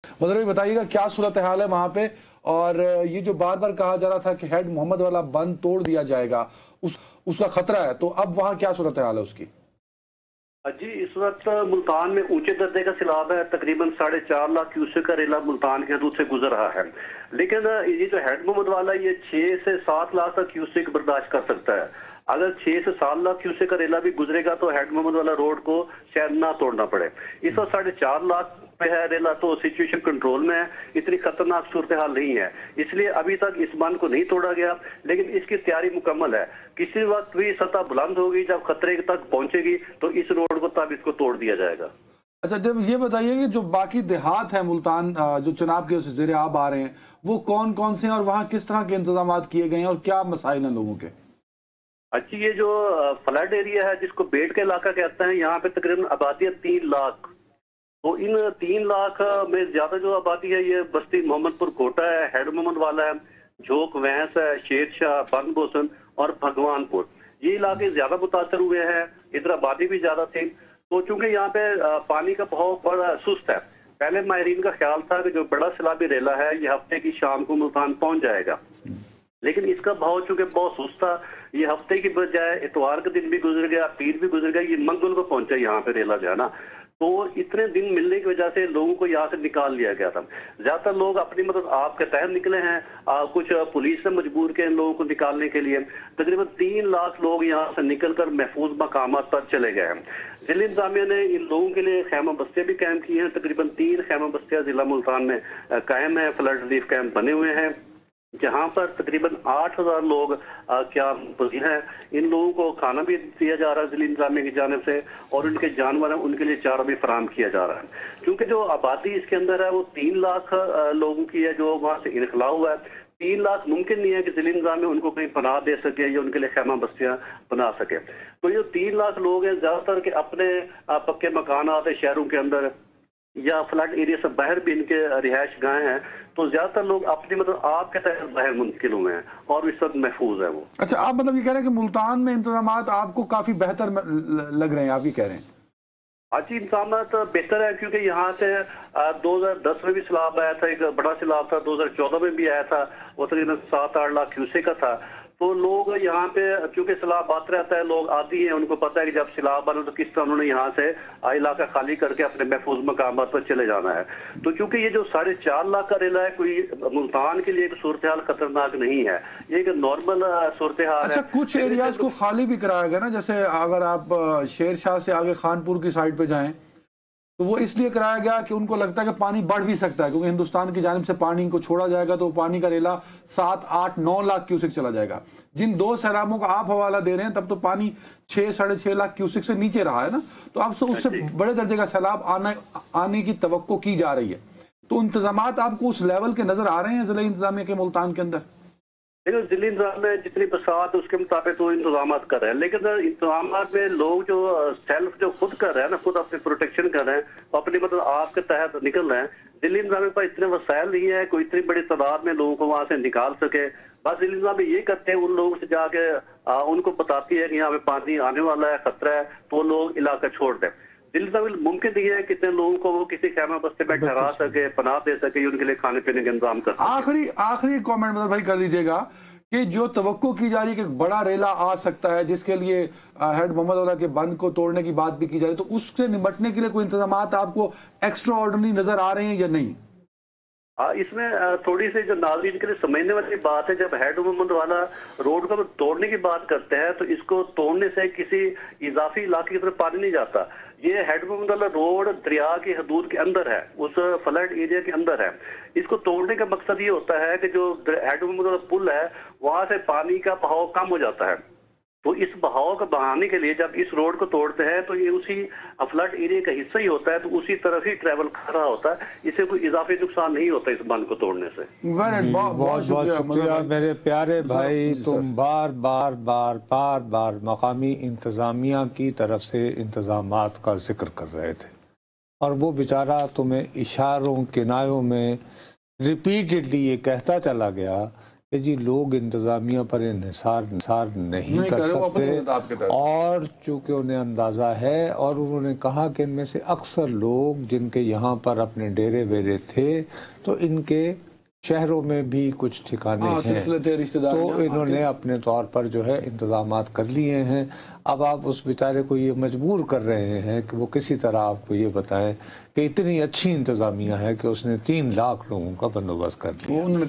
मतलब ये बताइएगा क्या सूरत हाल है वहां पे। और ये जो बार बार कहा जा रहा था कि हेड मोहम्मद वाला बंद तोड़ दिया जाएगा, उसका खतरा है, तो अब वहां क्या सूरत हाल है उसकी? जी, इस वक्त मुल्तान में ऊंचे दर्जे का सैलाब है। तकरीबन 4.5 लाख क्यूसेक का रेला मुल्तान की हदूद से गुजर रहा है। लेकिन ये जो हेड मोहम्मद वाला, ये 6 से 7 लाख का क्यूसेक बर्दाश्त कर सकता है। अगर 6 से 7 लाख क्यूसेक का रेला भी गुजरेगा तो हेड मोहम्मद वाला रोड को शायद ना तोड़ना पड़े। इस वक्त 4.5 लाख पे है रेला, तो सिचुएशन कंट्रोल में है। इतनी खतरनाक सूरत हाल नहीं है, इसलिए अभी तक इस बांध को नहीं तोड़ा गया। लेकिन इसकी तैयारी मुकम्मल है। किसी वक्त भी सतह बुलंद होगी, जब खतरे तक पहुंचेगी तो इस रोड को तब इसको तोड़ दिया जाएगा। अच्छा, जब ये बताइए कि जो बाकी देहात है मुल्तान जो चुनाव के ज़ेरे आब आ रहे हैं, वो कौन कौन से हैं और वहाँ किस तरह के इंतजाम किए गए हैं और क्या मसाइल हैं लोगों के? अच्छा, ये जो फ्लड एरिया है जिसको बेट का इलाका कहते हैं, यहाँ पे तकरीबन आबादी है 3 लाख। तो इन 3 लाख में ज्यादा जो आबादी है ये बस्ती मोहम्मदपुर कोटा है, हेड मोहम्मद वाला है, झोंक वैंस है, शेरशाह, बंद बोसन और भगवानपुर। ये इलाके ज्यादा मुतासर हुए हैं, इधर आबादी भी ज्यादा थी। तो चूंकि यहाँ पे पानी का बहाव बड़ा सुस्त है, पहले माहिरीन का ख्याल था कि जो बड़ा सैलाबी रेला है ये हफ्ते की शाम को मुल्तान पहुंच जाएगा। लेकिन इसका भाव चूंकि बहुत सुस्त था, ये हफ्ते की बजाय इतवार का दिन भी गुजर गया, पीर भी गुजर गया, ये मंगल को पहुंचा यहाँ पे रेला जो है ना। तो इतने दिन मिलने की वजह से लोगों को यहाँ से निकाल लिया गया था। ज्यादातर लोग अपनी मदद आप के तहत निकले हैं, कुछ पुलिस ने मजबूर किया इन लोगों को निकालने के लिए। तकरीबन 3 लाख लोग यहाँ से निकलकर महफूज मकामात पर चले गए हैं। जिला इंतजामिया ने इन लोगों के लिए खैमा बस्तियां भी कायम की हैं। तकरीबन 3 खैमा बस्तियां जिला मुल्तान में कायम है, फ्लड रिलीफ कैंप बने हुए हैं, जहां पर तकरीबन 8000 लोग क्या हैं। इन लोगों को खाना भी दिया जा रहा है जिला इंतजामिया की जानिब से, और उनके जानवर हैं उनके लिए चारा भी फराहम किया जा रहा है। क्योंकि जो आबादी इसके अंदर है वो 3 लाख लोगों की है जो वहां से इनखला हुआ है। 3 लाख मुमकिन नहीं है कि जिला इंतजामिया उनको कहीं पनाह दे सके या उनके लिए खैमा बस्तियां बना सके। तो ये 3 लाख लोग हैं, ज्यादातर के अपने पक्के मकान आते शहरों के अंदर या फ्लड एरिया से बाहर भी इनके रिहायश गाहें हैं। तो ज्यादातर लोग अपनी मतलब आपके तहत बाहर मुंतकिल हुए हैं और इस वक्त महफूज है वो। अच्छा, आप मतलब ये कह रहे हैं कि मुल्तान में इंतजाम आपको काफी बेहतर लग रहे हैं, आप ये कह रहे हैं? हाँ जी, इंतजाम बेहतर है, क्योंकि यहाँ से 2010 में भी सैलाब आया था, एक बड़ा सैलाब था, 2014 में भी आया था, वो तकरीबन 7-8 लाख क्यूसेक का था। तो लोग यहाँ पे क्योंकि सैलाब आते रहता है, लोग आती हैं, उनको पता है कि जब सैलाब बने तो किस तरह उन्होंने यहाँ से इलाका खाली करके अपने महफूज मकामात पर चले जाना है। तो क्योंकि ये जो 4.5 लाख का रेला है, कोई मुल्तान के लिए एक सूरत हाल खतरनाक नहीं है, ये एक नॉर्मल सूरत हाल है। अच्छा, कुछ एरियाज को खाली भी कराया गया ना, जैसे अगर आप शेरशाह से आगे खानपुर की साइड पे जाएं तो वो इसलिए कराया गया कि उनको लगता है कि पानी बढ़ भी सकता है, क्योंकि हिंदुस्तान की जानिब से पानी को छोड़ा जाएगा तो पानी का रेला 7-8-9 लाख क्यूसेक चला जाएगा। जिन 2 सैलाबों का आप हवाला दे रहे हैं तब तो पानी 6-6.5 लाख क्यूसेक से नीचे रहा है ना, तो अब उससे बड़े दर्जे का सैलाब आने की तवक्को की जा रही है। तो इंतजाम आपको उस लेवल के नजर आ रहे हैं जिला इंतजामिया के मुल्तान के अंदर? जिला इंतजाम में जितनी बरसात उसके मुताबिक तो इंतजाम कर रहे हैं, लेकिन इंतजाम में लोग जो सेल्फ जो खुद कर रहे हैं ना, खुद अपनी प्रोटेक्शन कर रहे हैं, अपनी मतलब आपके तहत निकल रहे हैं। जिला इंतजाम के पास इतने वसाइल नहीं है कोई इतनी बड़ी तादाद में लोगों को वहां से निकाल सके। बस जिला इंतजाम ये करते हैं, उन लोगों से जाके उनको बताती है कि यहाँ पे पानी आने वाला है, खतरा है, तो लोग इलाका छोड़ दें। दिल्ली में मुमकिन नहीं है कितने लोगों को वो किसी खैमा बस्ते में ठहरा सके, पनाह दे सके, उनके लिए खाने पीने का इंतजाम कर सके। आखिरी कमेंट मतलब भाई कर दीजिएगा कि जो तवक्को की जा रही है कि एक बड़ा रेला आ सकता है जिसके लिए हेड मोहम्मद वाला के बंद को तोड़ने की बात भी की जा रही है, तो उससे निपटने के लिए कोई इंतजाम आपको एक्स्ट्रा ऑर्डिनरी नजर आ रहे हैं या नहीं? इसमें थोड़ी सी जो नाज़रीन के लिए समझने वाली बात है, जब हेड मोहम्मद वाला रोड को तोड़ने की बात करते हैं तो इसको तोड़ने से किसी इजाफी इलाके की तरफ पानी नहीं जाता। ये हेड मोहम्मद वाला रोड दरिया की हदूद के अंदर है, उस फ्लड एरिया के अंदर है। इसको तोड़ने का मकसद ये होता है कि जो हेड मोहम्मद वाला पुल है वहां से पानी का बहाव कम हो जाता है। तो इस बहाव को बढ़ाने के लिए जब इस रोड को तोड़ते हैं तो ये उसी फ्लड एरिया का हिस्सा ही होता है, तो उसी तरफ ही ट्रेवल कर रहा होता है, इससे कोई इजाफी नुकसान नहीं होता इस बंद को तोड़ने से। बहुत बहुत शुक्रिया मेरे प्यारे भाई, तुम बार बार बार बार बार मकामी इंतजामिया की तरफ से इंतजामात का जिक्र कर रहे थे और वो बेचारा तुम्हें इशारों किनायों में रिपीटेडली ये कहता चला गया कि जी लोग इंतज़ामिया पर इन्हिसार नहीं कर करे, वो अपनी सकते, किताब के तहत। और चूँकि उन्हें अंदाज़ा है, और उन्होंने कहा कि इनमें से अक्सर लोग जिनके यहाँ पर अपने डेरे वेरे थे, तो इनके शहरों में भी कुछ ठिकाने हाँ, हैं, सिलसिले थे, रिश्तेदार तो इन्होंने अपने तौर पर जो है इंतज़ामात कर लिए हैं। अब आप उस बेचारे को ये मजबूर कर रहे हैं कि वो किसी तरह आपको ये बताएं कि इतनी अच्छी इंतज़ामिया है कि उसने 3 लाख लोगों का बंदोबस्त कर लिया। उन्होंने